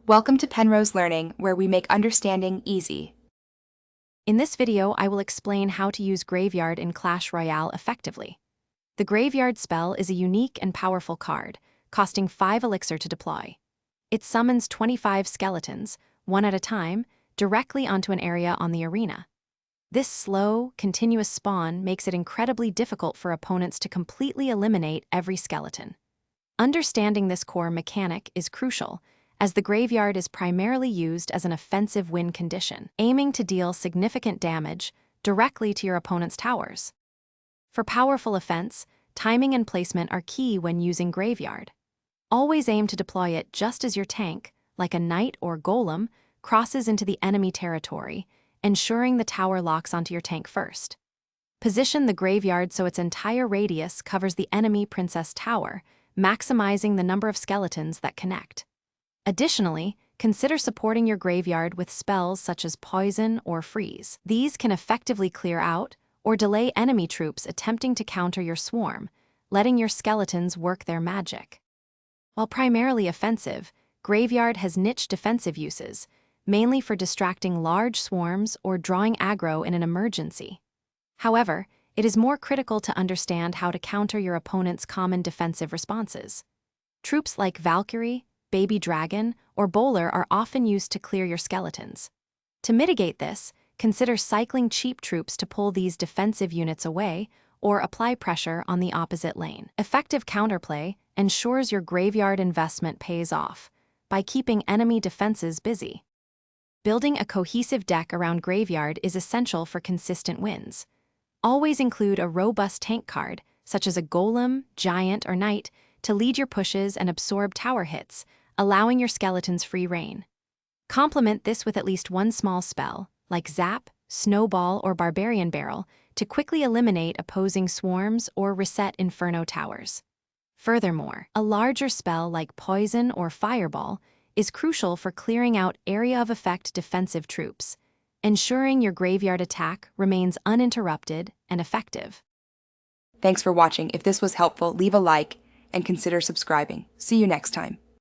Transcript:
Welcome to Penrose Learning, where we make understanding easy. In this video, I will explain how to use Graveyard in Clash Royale effectively. The Graveyard spell is a unique and powerful card, costing 5 elixir to deploy. It summons 25 skeletons, one at a time, directly onto an area on the arena. This slow, continuous spawn makes it incredibly difficult for opponents to completely eliminate every skeleton. Understanding this core mechanic is crucial, as the Graveyard is primarily used as an offensive win condition, aiming to deal significant damage directly to your opponent's towers. For powerful offense, timing and placement are key when using Graveyard. Always aim to deploy it just as your tank, like a knight or golem, crosses into the enemy territory, ensuring the tower locks onto your tank first. Position the Graveyard so its entire radius covers the enemy princess tower, maximizing the number of skeletons that connect. Additionally, consider supporting your Graveyard with spells such as Poison or Freeze. These can effectively clear out or delay enemy troops attempting to counter your swarm, letting your skeletons work their magic. While primarily offensive, Graveyard has niche defensive uses, mainly for distracting large swarms or drawing aggro in an emergency. However, it is more critical to understand how to counter your opponent's common defensive responses. Troops like Valkyrie, Baby Dragon, or Bowler are often used to clear your skeletons. To mitigate this, consider cycling cheap troops to pull these defensive units away or apply pressure on the opposite lane. Effective counterplay ensures your Graveyard investment pays off by keeping enemy defenses busy. Building a cohesive deck around Graveyard is essential for consistent wins. Always include a robust tank card, such as a Golem, Giant, or Knight, to lead your pushes and absorb tower hits, allowing your skeletons free reign. Complement this with at least one small spell, like Zap, Snowball, or Barbarian Barrel, to quickly eliminate opposing swarms or reset Inferno towers. Furthermore, a larger spell like Poison or Fireball is crucial for clearing out area of effect defensive troops, ensuring your Graveyard attack remains uninterrupted and effective. Thanks for watching. If this was helpful, leave a like and consider subscribing. See you next time.